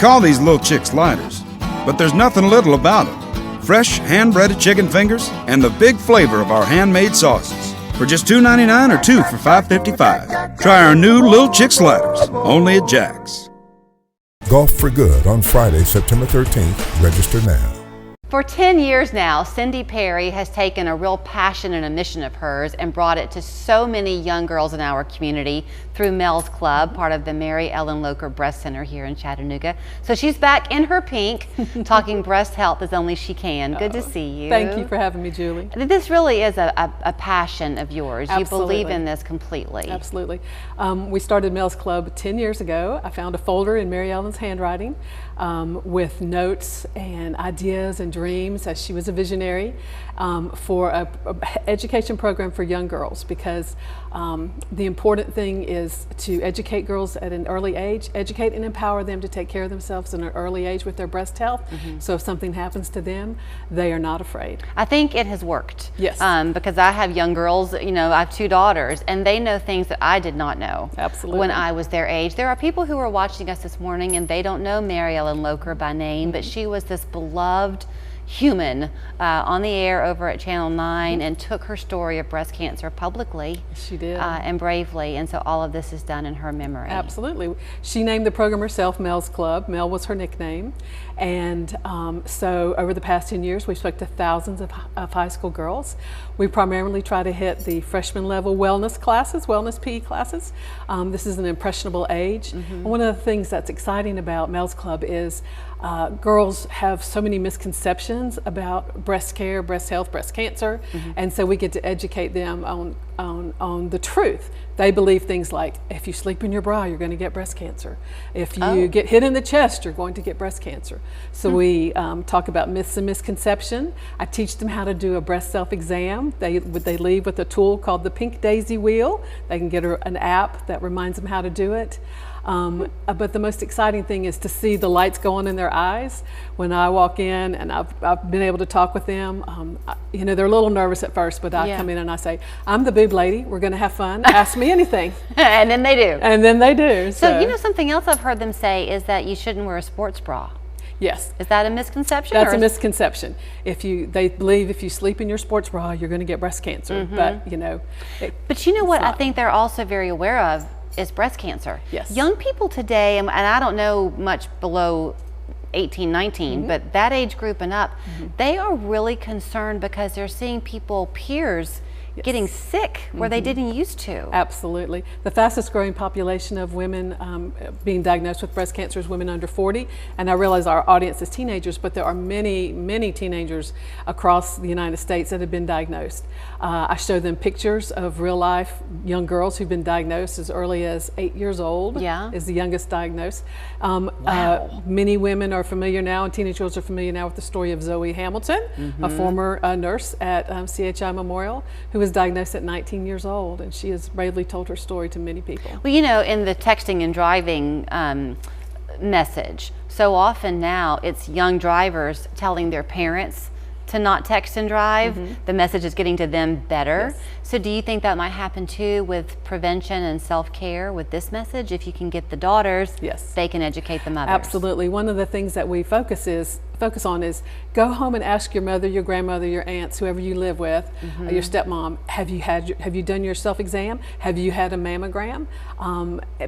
call these little chick sliders, but there's nothing little about it. Fresh, hand-breaded chicken fingers and the big flavor of our handmade sauces. For just $2.99 or 2 for $5.55. Try our new Little Chick Sliders, only at Jack's. Golf for Good on Friday, September 13th. Register now. For 10 years now, Cindy Pare has taken a real passion and a mission of hers and brought it to so many young girls in our community through Mel's Club, part of the Mary Ellen Locher Breast Center here in Chattanooga. So she's back in her pink, talking breast health as only she can. Good to see you. Thank you for having me, Julie. This really is a passion of yours. Absolutely. You believe in this completely. Absolutely. We started Mel's Club 10 years ago. I found a folder in Mary Ellen's handwriting with notes and ideas and dreams, as she was a visionary, for a education program for young girls, because the important thing is to educate girls at an early age, educate and empower them to take care of themselves in an early age with their breast health. So if something happens to them, they are not afraid. I think it has worked. Yes. Because I have young girls, you know, I have 2 daughters, and they know things that I did not know. Absolutely. When I was their age. There are people who are watching us this morning and they don't know Mary Ellen Locher by name, but she was this beloved human on the air over at Channel 9 and took her story of breast cancer publicly. She did. And bravely, and so all of this is done in her memory. Absolutely. She named the program herself Mel's Club. Mel was her nickname. And so over the past 10 years, we've spoke to thousands of high school girls. We primarily try to hit the freshman level wellness classes, wellness PE classes. This is an impressionable age. One of the things that's exciting about Mel's Club is girls have so many misconceptions about breast care, breast health, breast cancer, and so we get to educate them on the truth. They believe things like, if you sleep in your bra, you're going to get breast cancer. If you get hit in the chest, you're going to get breast cancer. So we talk about myths and misconception. I teach them how to do a breast self-exam. They leave with a tool called the Pink Daisy Wheel. They can get an app that reminds them how to do it. But the most exciting thing is to see the lights go on in their eyes when I walk in, and I've been able to talk with them. You know, they're a little nervous at first, but I come in and I say, I'm the boob lady, we're gonna have fun, ask me anything. And then they do. And then they do. So you know, something else I've heard them say is that you shouldn't wear a sports bra. Yes. Is that a misconception? That's a misconception. They believe if you sleep in your sports bra, you're gonna get breast cancer, but you know. But you know what I think they're also very aware of is breast cancer. Yes. Young people today, and I don't know much below 18, 19, but that age group and up, they are really concerned because they're seeing peers getting sick where they didn't used to. Absolutely. The fastest growing population of women being diagnosed with breast cancer is women under 40. And I realize our audience is teenagers, but there are many, many teenagers across the United States that have been diagnosed. I show them pictures of real life young girls who've been diagnosed as early as 8 years old. Is the youngest diagnosed. Many women are familiar now, and teenage girls are familiar now with the story of Zoe Hamilton, a former nurse at CHI Memorial, who was diagnosed at 19 years old, and she has bravely told her story to many people. Well, you know, in the texting and driving message, so often now it's young drivers telling their parents to not text and drive. The message is getting to them better. So do you think that might happen too with prevention and self-care with this message? If you can get the daughters, they can educate the mothers. Absolutely. One of the things that we focus on is go home and ask your mother, your grandmother, your aunts, whoever you live with, your stepmom, have you done your self-exam? Have you had a mammogram?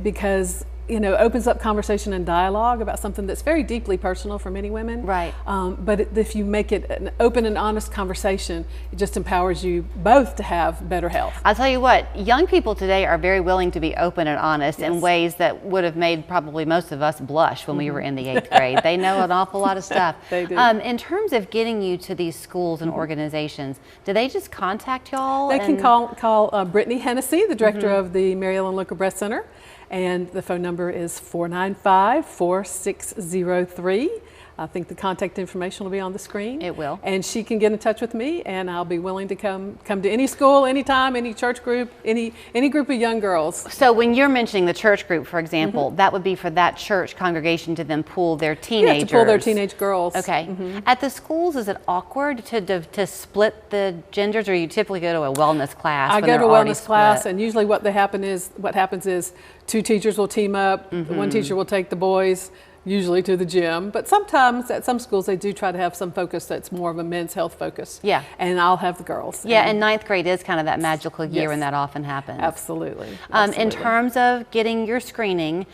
Because you know, opens up conversation and dialogue about something that's very deeply personal for many women. Right. But if you make it an open and honest conversation, it just empowers you both to have better health. I'll tell you what, young people today are very willing to be open and honest in ways that would have made probably most of us blush when we were in the 8th grade. They know an awful lot of stuff. They do. In terms of getting you to these schools and organizations, do they just contact y'all? They can call Brittany Hennessy, the director of the Mary Ellen Locher Breast Center, and the phone number is 495-4603. I think the contact information will be on the screen. It will. And she can get in touch with me, and I'll be willing to come to any school, anytime, any church group, any group of young girls. So when you're mentioning the church group, for example, that would be for that church congregation to then pull their teenagers. Yeah, to pull their teenage girls. Okay. At the schools, is it awkward to split the genders, or you typically go to a wellness class? I go to a wellness class, and usually what happens is 2 teachers will team up. One teacher will take the boys, usually to the gym, but sometimes at some schools they do try to have some focus that's more of a men's health focus. Yeah. And I'll have the girls. Yeah, and ninth grade is kind of that magical year Yes. when that often happens. Absolutely. In Absolutely. terms of getting your screening,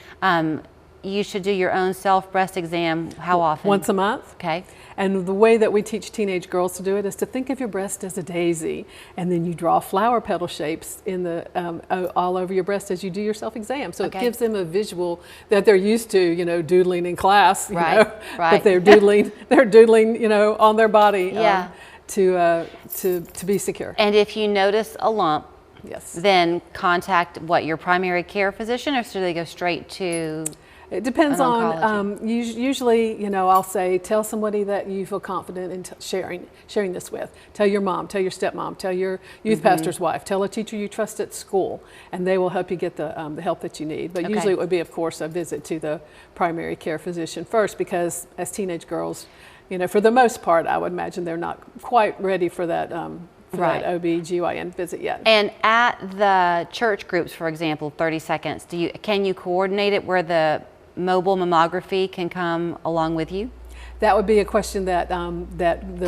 you should do your own self-breast exam. How often? Once a month. Okay. And the way that we teach teenage girls to do it is to think of your breast as a daisy, and then you draw flower petal shapes in the all over your breast as you do your self-exam. So Okay. it gives them a visual that they're used to, doodling in class, Right, know, right. but they're doodling, on their body, Yeah. to be secure. And if you notice a lump, Yes. then contact your primary care physician, or should they go straight to? It depends An on, usually, I'll say, tell somebody that you feel confident in sharing this with. Tell your mom, tell your stepmom, tell your youth pastor's wife, tell a teacher you trust at school, and they will help you get the help that you need. But Okay. usually it would be, of course, a visit to the primary care physician first, because as teenage girls, for the most part, I would imagine they're not quite ready for that, Right. that OB/GYN visit yet. And at the church groups, for example, 30 seconds, can you coordinate it where the mobile mammography can come along with you? That would be a question that To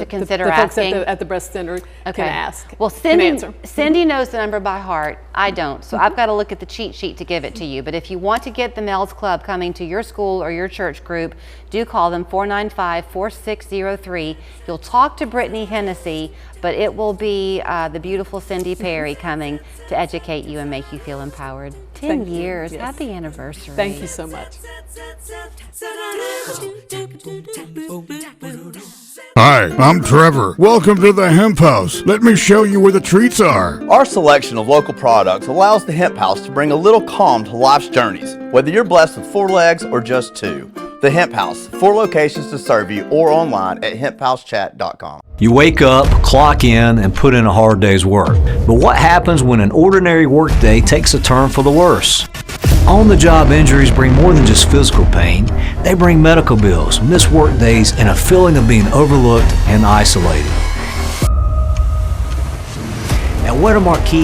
consider the folks asking? at the breast center can ask. Well, can answer. Cindy knows the number by heart. I don't, so I've got to look at the cheat sheet to give it to you. But if you want to get the Mel's Club coming to your school or your church group, do call them 495-4603. You'll talk to Brittany Hennessy, but it will be the beautiful Cindy Pare coming to educate you and make you feel empowered. 10 Thank you. years. Yes. Happy anniversary. Thank you so much. Hi, I'm Trevor. Welcome to the Hemp House. Let me show you where the treats are. Our selection of local products allows the Hemp House to bring a little calm to life's journeys, whether you're blessed with 4 legs or just 2. The Hemp House, 4 locations to serve you, or online at hemphousechat.com. You wake up, clock in, and put in a hard day's work. But what happens when an ordinary workday takes a turn for the worse? On-the-job injuries bring more than just physical pain. They bring medical bills, missed work days, and a feeling of being overlooked and isolated. At Wetter Marquis,